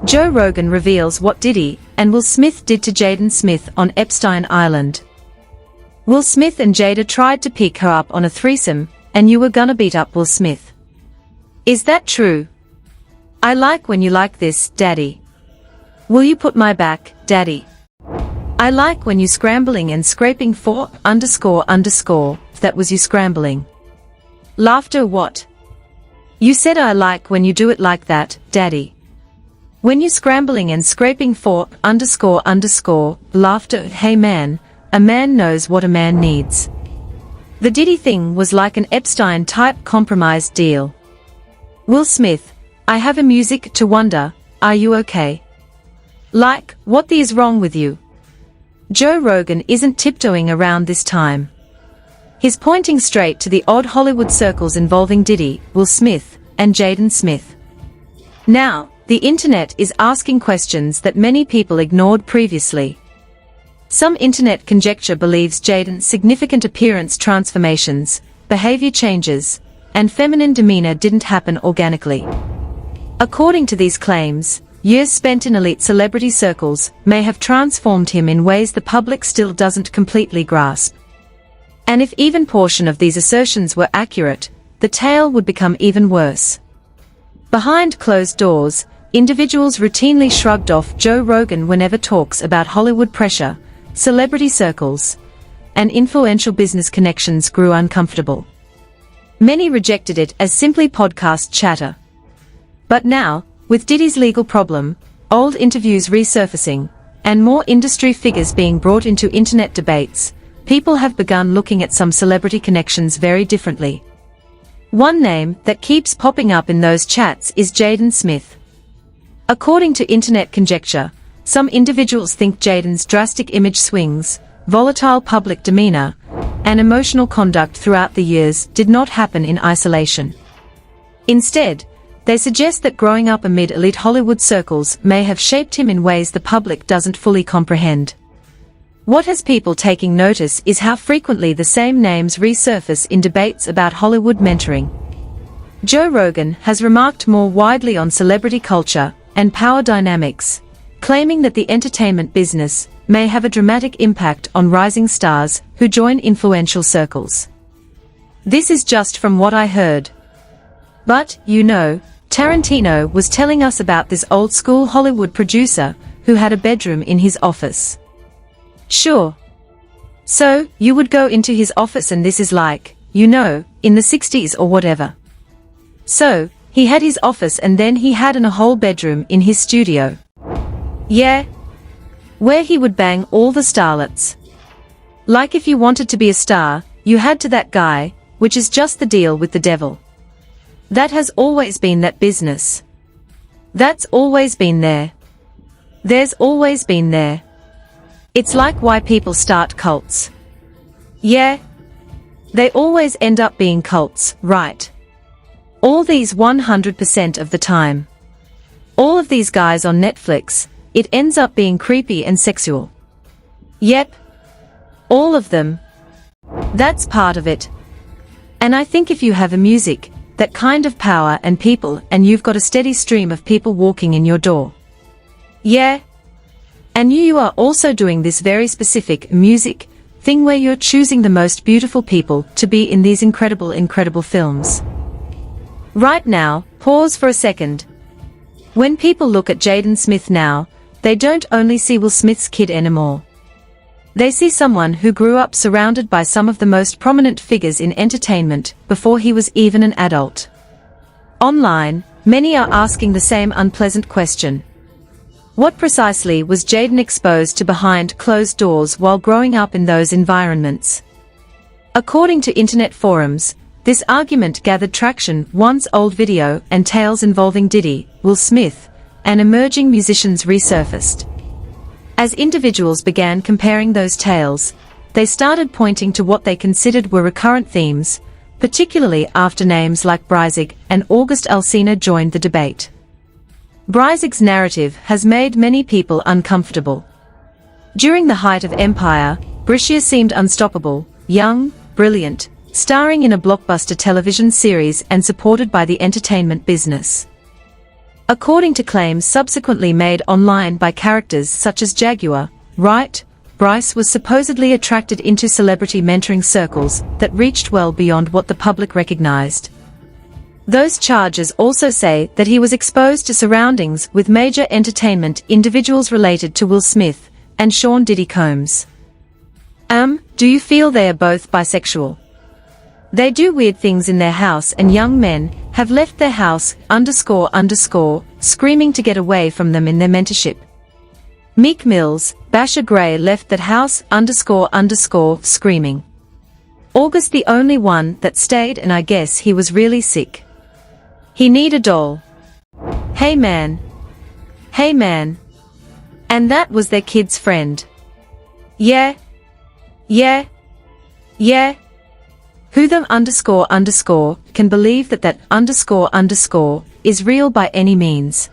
Joe Rogan reveals what Diddy and Will Smith did to Jaden Smith on Epstein Island. Will Smith and Jada tried to pick her up on a threesome, and you were gonna beat up Will Smith. Is that true? I like when you like this, daddy. Will you put my back, daddy? I like when you scrambling and scraping for __, that was you scrambling. Laughter what? You said I like when you do it like that, daddy. When you scrambling and scraping for __, laughter, hey man, a man knows what a man needs. The Diddy thing was like an Epstein-type compromise deal. Will Smith, I have a music to wonder, are you okay? Like, what the is wrong with you? Joe Rogan isn't tiptoeing around this time. He's pointing straight to the odd Hollywood circles involving Diddy, Will Smith, and Jaden Smith. Now, the internet is asking questions that many people ignored previously. Some internet conjecture believes Jaden's significant appearance transformations, behavior changes, and feminine demeanor didn't happen organically. According to these claims, years spent in elite celebrity circles may have transformed him in ways the public still doesn't completely grasp. And if even portion of these assertions were accurate, the tale would become even worse. Behind closed doors, individuals routinely shrugged off Joe Rogan whenever talks about Hollywood pressure, celebrity circles, and influential business connections grew uncomfortable. Many rejected it as simply podcast chatter. But now, with Diddy's legal problem, old interviews resurfacing, and more industry figures being brought into internet debates, people have begun looking at some celebrity connections very differently. One name that keeps popping up in those chats is Jaden Smith. According to internet conjecture, some individuals think Jaden's drastic image swings, volatile public demeanor, and emotional conduct throughout the years did not happen in isolation. Instead, they suggest that growing up amid elite Hollywood circles may have shaped him in ways the public doesn't fully comprehend. What has people taking notice is how frequently the same names resurface in debates about Hollywood mentoring. Joe Rogan has remarked more widely on celebrity culture and power dynamics, claiming that the entertainment business may have a dramatic impact on rising stars who join influential circles. This is just from what I heard. But, you know, Tarantino was telling us about this old-school Hollywood producer who had a bedroom in his office. Sure. So, you would go into his office and this is like, you know, in the 60s or whatever. So, he had his office and then he had a whole bedroom in his studio. Yeah. Where he would bang all the starlets. Like if you wanted to be a star, you had to that guy, which is just the deal with the devil. That has always been that business. That's always been there. There's always been there. It's like why people start cults. Yeah. They always end up being cults, right? All these 100% of the time. All of these guys on Netflix, it ends up being creepy and sexual. Yep. All of them. That's part of it. And I think if you have a music, that kind of power and people, and you've got a steady stream of people walking in your door. Yeah. And you are also doing this very specific music thing where you're choosing the most beautiful people to be in these incredible films. Right now, pause for a second. When people look at Jaden Smith now, they don't only see Will Smith's kid anymore. They see someone who grew up surrounded by some of the most prominent figures in entertainment before he was even an adult. Online, many are asking the same unpleasant question. What precisely was Jaden exposed to behind closed doors while growing up in those environments? According to internet forums, this argument gathered traction once old video and tales involving Diddy, Will Smith, and emerging musicians resurfaced. As individuals began comparing those tales, they started pointing to what they considered were recurrent themes, particularly after names like Breizig and August Alsina joined the debate. Breizig's narrative has made many people uncomfortable. During the height of Empire, Brescia seemed unstoppable, young, brilliant, starring in a blockbuster television series and supported by the entertainment business. According to claims subsequently made online by characters such as Jaguar, right, Bryce was supposedly attracted into celebrity mentoring circles that reached well beyond what the public recognized. Those charges also say that he was exposed to surroundings with major entertainment individuals related to Will Smith and Sean Diddy Combs. Do you feel they are both bisexual? They do weird things in their house and young men have left their house screaming to get away from them in their mentorship. Meek Mill's Basher Gray left that house screaming. August the only one that stayed, and I guess he was really sick. He need a doll. Hey man. Hey man. And that was their kid's friend. Yeah. Who them can believe that is real by any means.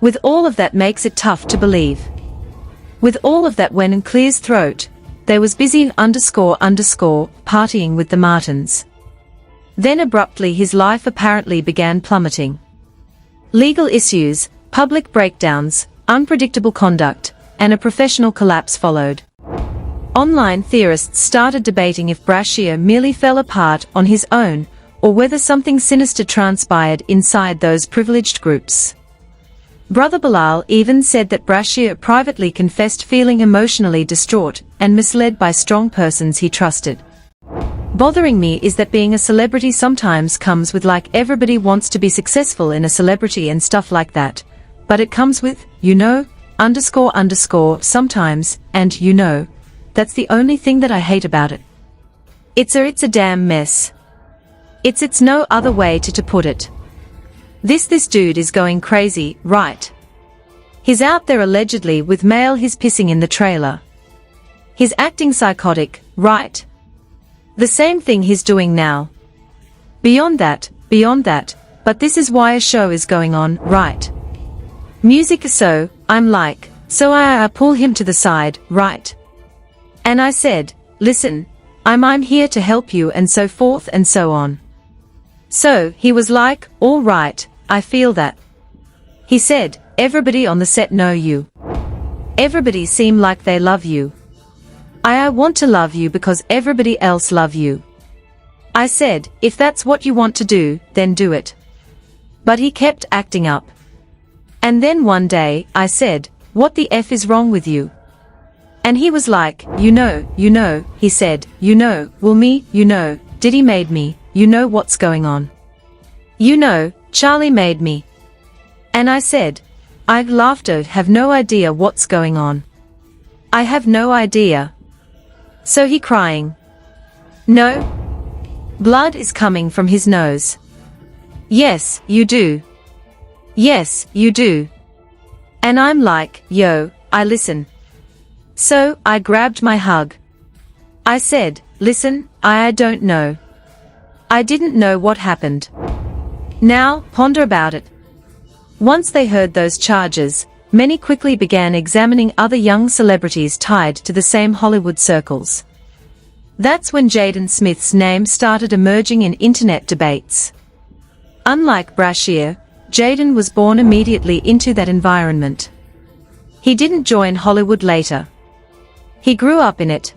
With all of that makes it tough to believe. With all of that went in Clear's throat, they was busy partying with the Martins. Then abruptly his life apparently began plummeting. Legal issues, public breakdowns, unpredictable conduct, and a professional collapse followed. Online theorists started debating if Brashear merely fell apart on his own, or whether something sinister transpired inside those privileged groups. Brother Bilal even said that Brashear privately confessed feeling emotionally distraught and misled by strong persons he trusted. Bothering me is that being a celebrity sometimes comes with like everybody wants to be successful in a celebrity and stuff like that, but it comes with, sometimes, and that's the only thing that I hate about it. It's a damn mess. It's no other way to put it. This dude is going crazy, right? He's out there allegedly with male he's pissing in the trailer. He's acting psychotic, right? The same thing he's doing now. Beyond that, but this is why a show is going on, right? Music so, I'm like, so I pull him to the side, right? And I said, listen, I'm here to help you and so forth and so on. So he was like, all right, I feel that. He said, everybody on the set know you. Everybody seem like they love you. I want to love you because everybody else love you. I said, if that's what you want to do, then do it. But he kept acting up. And then one day, I said, what the F is wrong with you? And he was like, he said, well me, Diddy made me, what's going on. Charlie made me. And I said, I laughed out, have no idea what's going on. I have no idea. So he crying. No. Blood is coming from his nose. Yes, you do. Yes, you do. And I'm like, yo, I listen. So, I grabbed my hug. I said, listen, I don't know. I didn't know what happened. Now, ponder about it. Once they heard those charges, many quickly began examining other young celebrities tied to the same Hollywood circles. That's when Jaden Smith's name started emerging in internet debates. Unlike Brashear, Jaden was born immediately into that environment. He didn't join Hollywood later. He grew up in it.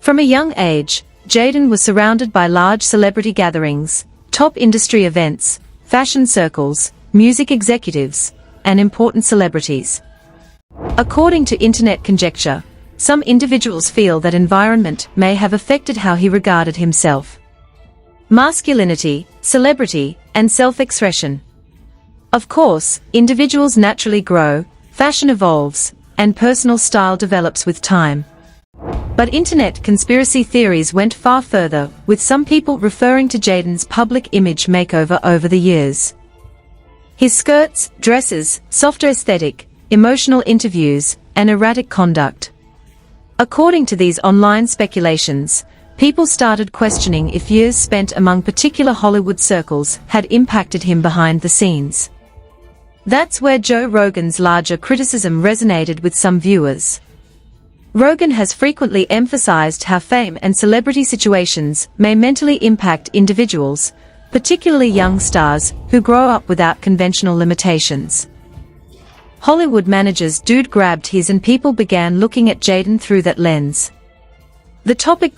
From a young age, Jaden was surrounded by large celebrity gatherings, top industry events, fashion circles, music executives, and important celebrities. According to internet conjecture, some individuals feel that environment may have affected how he regarded himself. Masculinity, celebrity, and self-expression. Of course, individuals naturally grow, fashion evolves, and personal style develops with time. But internet conspiracy theories went far further, with some people referring to Jaden's public image makeover over the years. His skirts, dresses, softer aesthetic, emotional interviews, and erratic conduct. According to these online speculations, people started questioning if years spent among particular Hollywood circles had impacted him behind the scenes. That's where Joe Rogan's larger criticism resonated with some viewers. Rogan has frequently emphasized how fame and celebrity situations may mentally impact individuals, particularly young stars who grow up without conventional limitations. Hollywood managers dude grabbed his and people began looking at Jaden through that lens. The topic